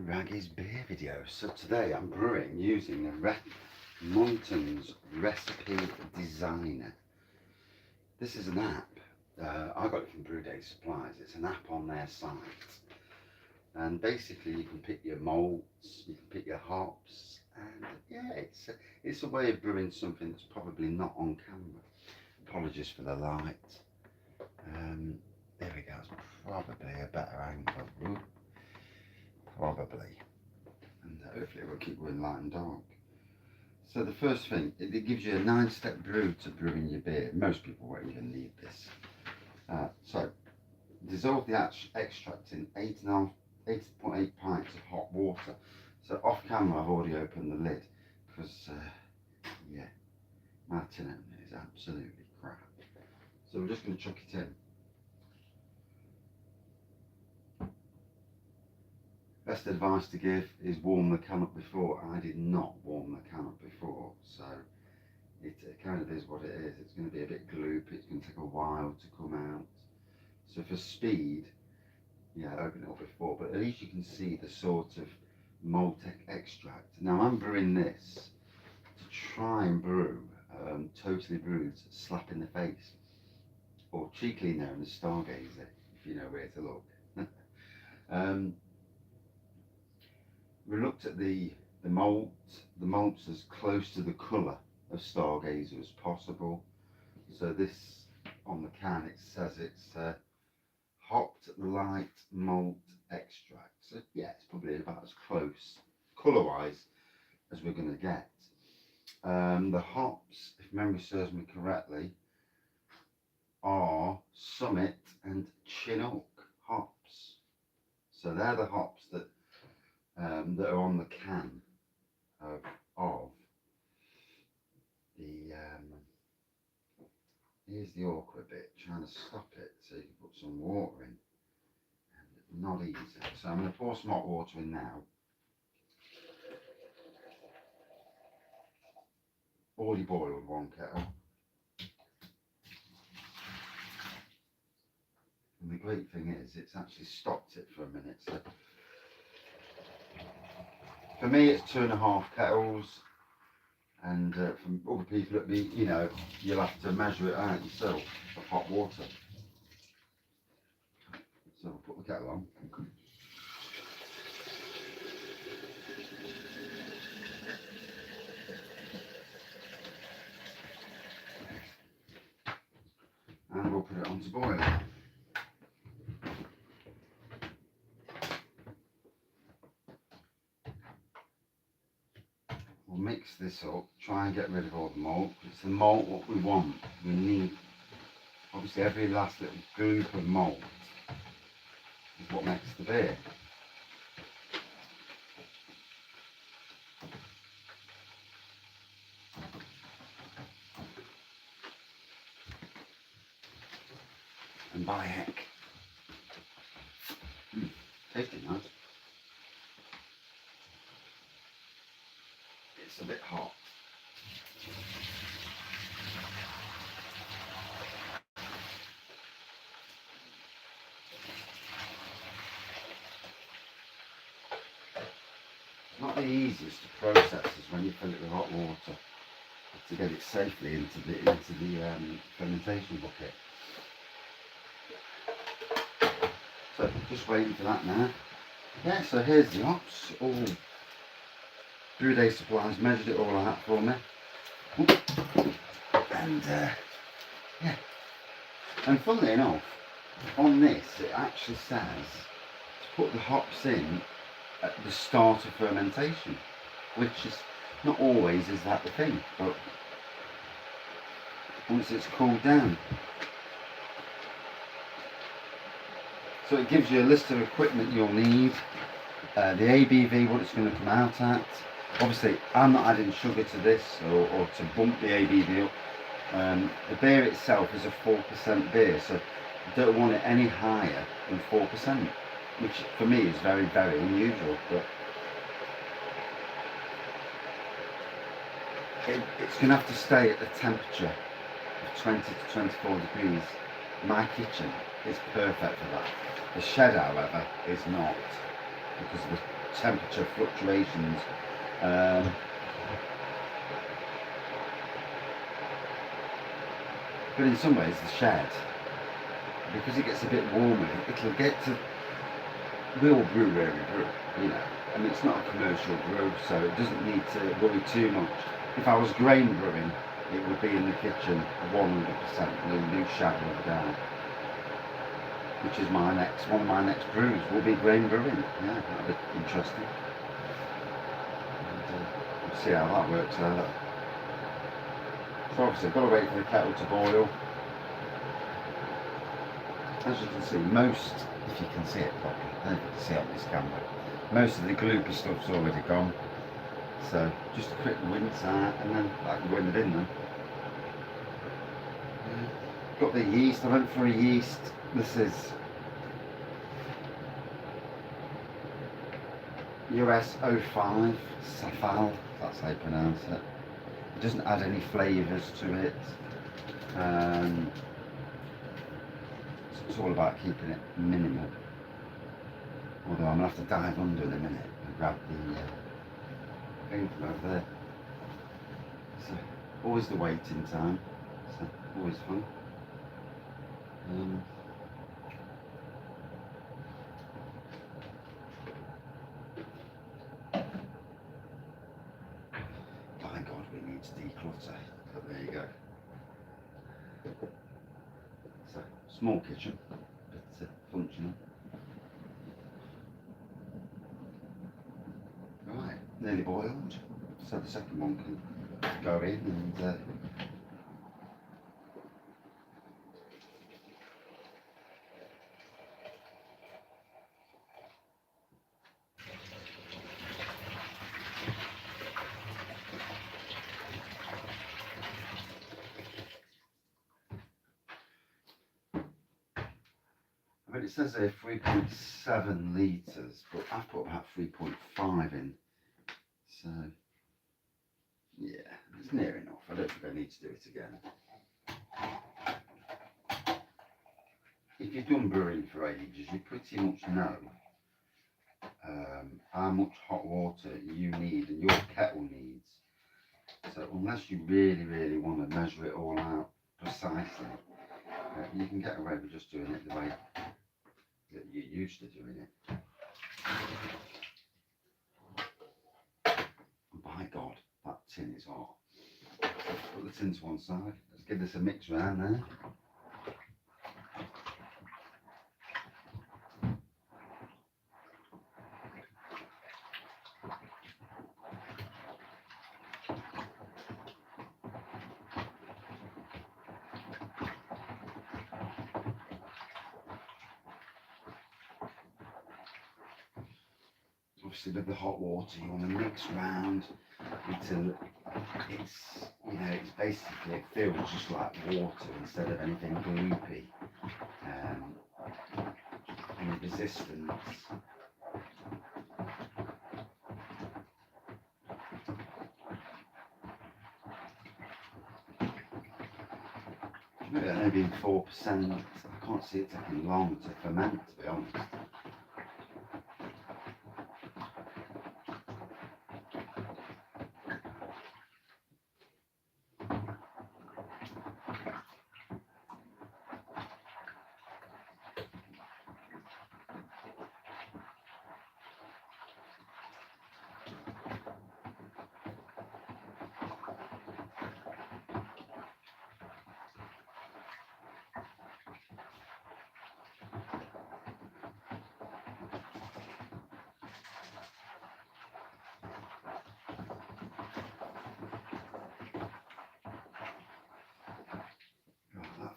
Wraggy's beer video. So today I'm brewing using the Muntons Recipe Designer. This is an app. I got it from Brewday supplies. It's an app on their site, and basically you can pick your malts, you can pick your hops, and yeah, it's a way of brewing something that's probably not on camera. Apologies for the light. There we go. It's probably a better angle. Ooh. Probably, and hopefully it will keep going light and dark. So the first thing, it gives you a 9-step brew to brewing your beer. Most people won't even need this. So dissolve the extract in 8.8 pints of hot water. So off camera I've already opened the lid because yeah, my tin opener is absolutely crap. So we're just going to chuck it in. Best advice to give is warm the can up before. I did not warm the can up before, so it kind of is what it is. It's going to be a bit gloopy, it's going to take a while to come out. So for speed, yeah, open it up before, but at least you can see the sort of malt extract. Now I'm brewing this to try and brew totally brewed slap in the face, or cheekily known as Stargazer, if you know where to look. We looked at the malts as close to the colour of Stargazer as possible. So this, on the can, it says it's hopped light malt extract. So yeah, it's probably about as close, colour-wise, as we're going to get. The hops, if memory serves me correctly, are Summit and Chinook hops. So they're the hops that are on the can of the here's the awkward bit, trying to stop it so you can put some water in, and not easy. So I'm going to pour some hot water in now. Already boiled one kettle, and the great thing is it's actually stopped it for a minute. So for me, it's 2.5 kettles, and from other people, it'll be, you know, you'll have to measure it out yourself of hot water. So we'll put the kettle on. And we'll put it on to boil. We'll mix this up, try and get rid of all the malt. It's the malt what we want. We need, obviously, every last little gloop of malt is what makes the beer. And by heck, tasty nice. It's a bit hot. Not the easiest of processes when you fill it with hot water to get it safely into the fermentation bucket. So just waiting for that now. Yeah, so here's the hops. All Brewday supplies measured it all out for me. And yeah. And funnily enough, on this it actually says to put the hops in at the start of fermentation, which is not always is that the thing, but once it's cooled down. So it gives you a list of equipment you'll need, the ABV, what it's going to come out at. Obviously I'm not adding sugar to this or to bump the ABV up. The beer itself is a 4% beer, so I don't want it any higher than 4%. Which for me is very, very unusual, but it's going to have to stay at the temperature of 20 to 24 degrees. My kitchen is perfect for that. The shed, however, is not, because of temperature fluctuations. But in some ways the shed, because it gets a bit warmer, it'll get to, we'll brew where we brew, you know, and it's not a commercial brew, so it doesn't need to worry too much. If I was grain brewing, it would be in the kitchen 100%, no shadow of doubt. Which is one of my next brews will be grain brewing. Yeah, that'll be interesting. And, we'll see how that works out. So obviously I've got to wait for the kettle to boil. As you can see, if you can see it properly, I don't know if you can see it on this camera, most of the gloopy stuff's already gone. So just a quick rinse out and then I can go in the bin then. Got the yeast, I went for a yeast. This is US 05 Safal, that's how you pronounce it. It doesn't add any flavours to it. It's all about keeping it minimal. Although I'm going to have to dive under in a minute and grab the thing from over there. So, always the waiting time, so always fun. By God, we need to declutter, but there you go. So, small kitchen, but functional. Right, nearly boiled, so the second one can go in and but it says here 3.7 litres, but I've put about 3.5 in, so yeah, it's near enough. I don't think I need to do it again. If you've done brewing for ages, you pretty much know how much hot water you need and your kettle needs. So unless you really want to measure it all out precisely, you can get away with just doing it the way that you're used to doing it. And by God, that tin is hot. Put the tin to one side. Let's give this a mix round there. Obviously with the hot water you want to mix round until it's, you know, it's basically, it feels just like water instead of anything gloopy. Any resistance. Maybe only 4%. I can't see it taking long to ferment, to be honest.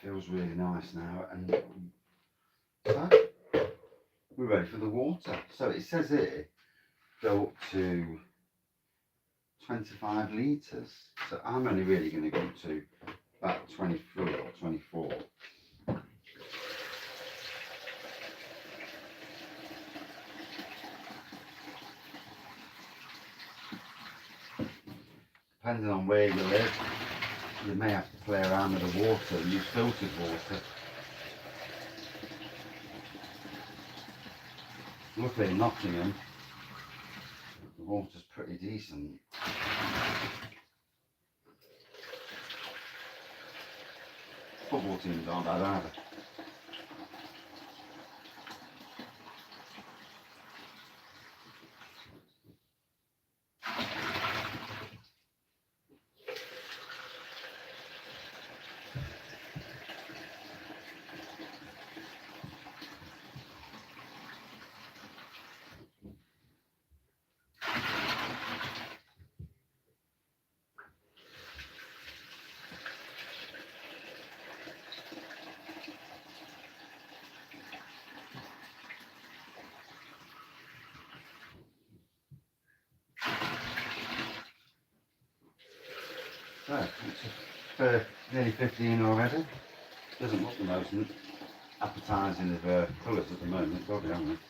Feels really nice now, and so we're ready for the water. So it says here go up to 25 litres, so I'm only really going to go to about 23 or 24. Depending on where you live, you may have to play around with the water and use filtered water. Luckily in Nottingham, water's pretty decent. Football teams aren't bad either. So, it's nearly 15 already. Doesn't look the most appetising of colours at the moment, but they haven't.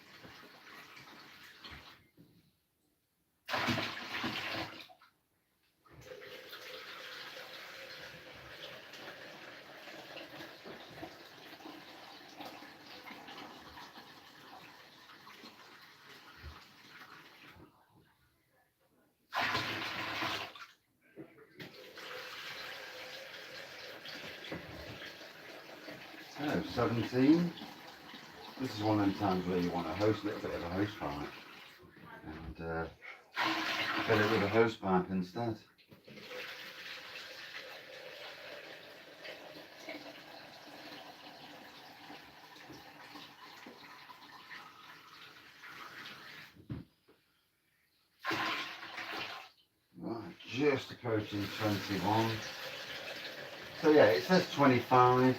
So, 17. This is one of them times where you want a little bit of a hose pipe. And fill it with a hose pipe instead. Right, just approaching 21. So yeah, it says 25.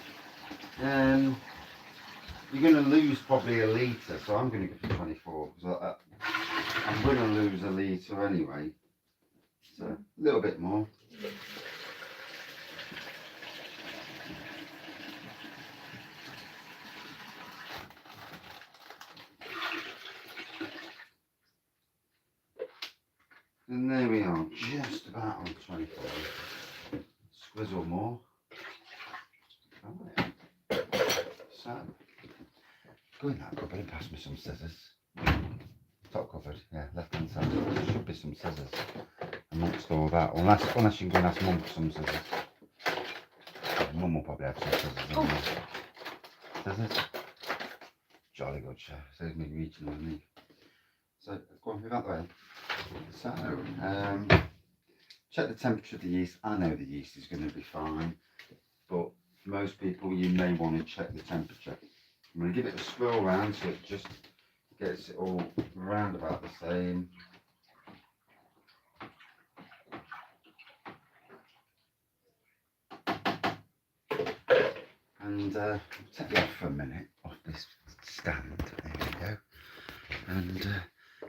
You're going to lose probably a litre, so I'm going to go for 24 because I'm going to lose a litre anyway. So a little bit more. And there we are, just about on 24. Squizzle more. Right. So, go in that cupboard and pass me some scissors. Top cupboard, yeah, left hand side. There should be some scissors amongst all that. Unless you can go and ask Mum for some scissors. Mum will probably have some scissors in there. Scissors? Jolly good, chef. Saves me reaching underneath. So, go on, move out the way. So, check the temperature of the yeast. I know the yeast is going to be fine, but for most people you may want to check the temperature. I'm going to give it a swirl round so it just gets it all round about the same. And take it off for a minute, off this stand. There we go. And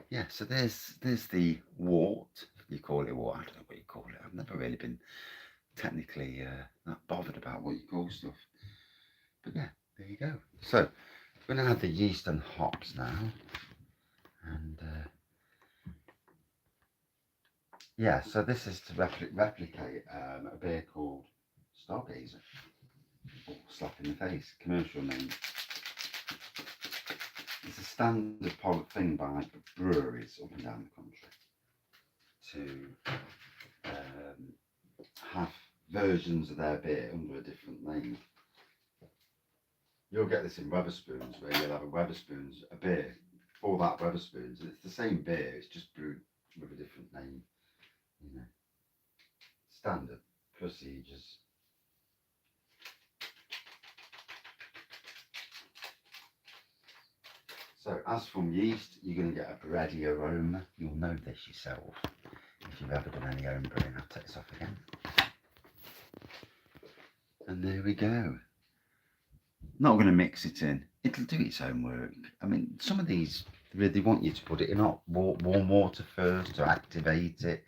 yeah, so there's the wort. You call it wort, I don't know what you call it. I've never really been technically that bothered about what you call stuff. But yeah, there you go. So we're going to add the yeast and hops now. And yeah, so this is to replicate a beer called Stargazer. Or Slap in the Face, commercial name. It's a standard product thing by breweries up and down the country to have versions of their beer under a different name. You'll get this in Wetherspoons, where you'll have a beer for that Wetherspoons, and it's the same beer, it's just brewed with a different name. You know, standard procedures. So as from yeast, you're going to get a bready aroma. You'll know this yourself if you've ever done any home brewing. I'll take this off again. And there we go. Not going to mix it in. It'll do its own work. I mean, some of these, they want you to put it in hot warm water first to activate it.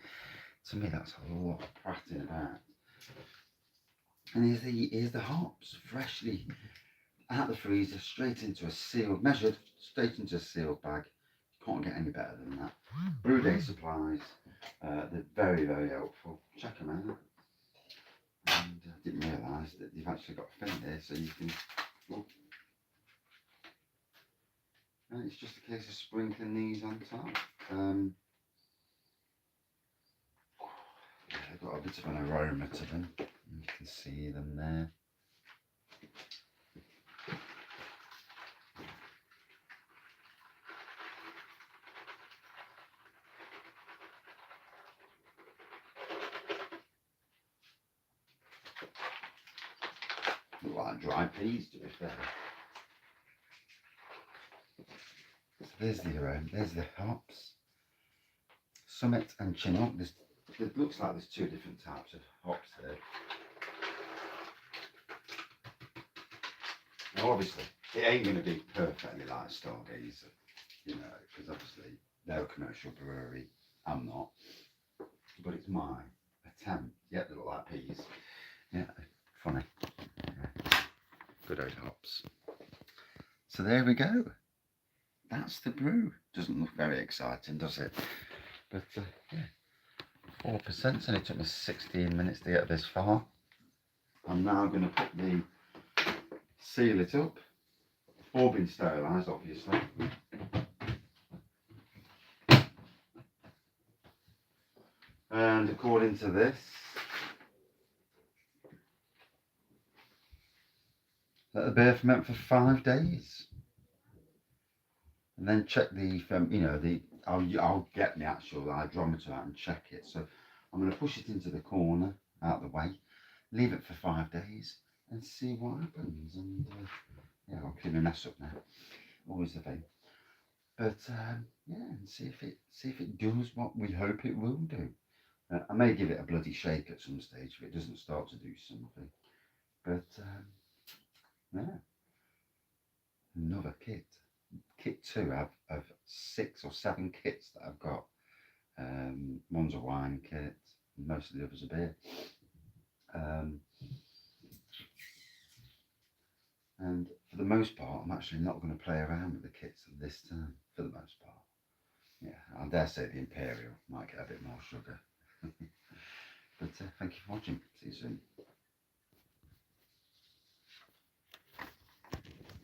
To me, that's a lot of prattling about. And here's the hops, freshly out the freezer, straight into a sealed, measured, straight into a sealed bag. You can't get any better than that. Brewday supplies, they're very, very helpful. Check them out. And I didn't realise that you've actually got a fin there, so you can. Oh. And it's just a case of sprinkling these on top. got a bit of an aroma to them. You can see them there. Look like dry peas, to be fair. So there's the aroma, there's the hops. Summit and Chinook. It looks like there's two different types of hops there. Now obviously, it ain't going to be perfectly like Stargazer, you know, because obviously they're a commercial brewery, I'm not. But it's my attempt. Yeah, they look like peas. Yeah, funny. Yeah. Good old hops. So there we go. That's the brew. Doesn't look very exciting, does it? But yeah, 4%, and it took me 16 minutes to get this far. I'm now going to seal it up. All been sterilised, obviously. And according to this, let the beer ferment for 5 days. And then check I'll get the actual hydrometer out and check it. So I'm going to push it into the corner, out the way, leave it for 5 days and see what happens. And yeah, I'll clean the mess up now. Always the thing. But yeah, and see if it does what we hope it will do. I may give it a bloody shake at some stage if it doesn't start to do something. But yeah, another kit. Kit 2 of 6 or 7 kits that I've got. One's a wine kit, most of the others are beer. And for the most part, I'm actually not going to play around with the kits this time, for the most part. Yeah, I dare say the Imperial might get a bit more sugar. But thank you for watching. See you soon.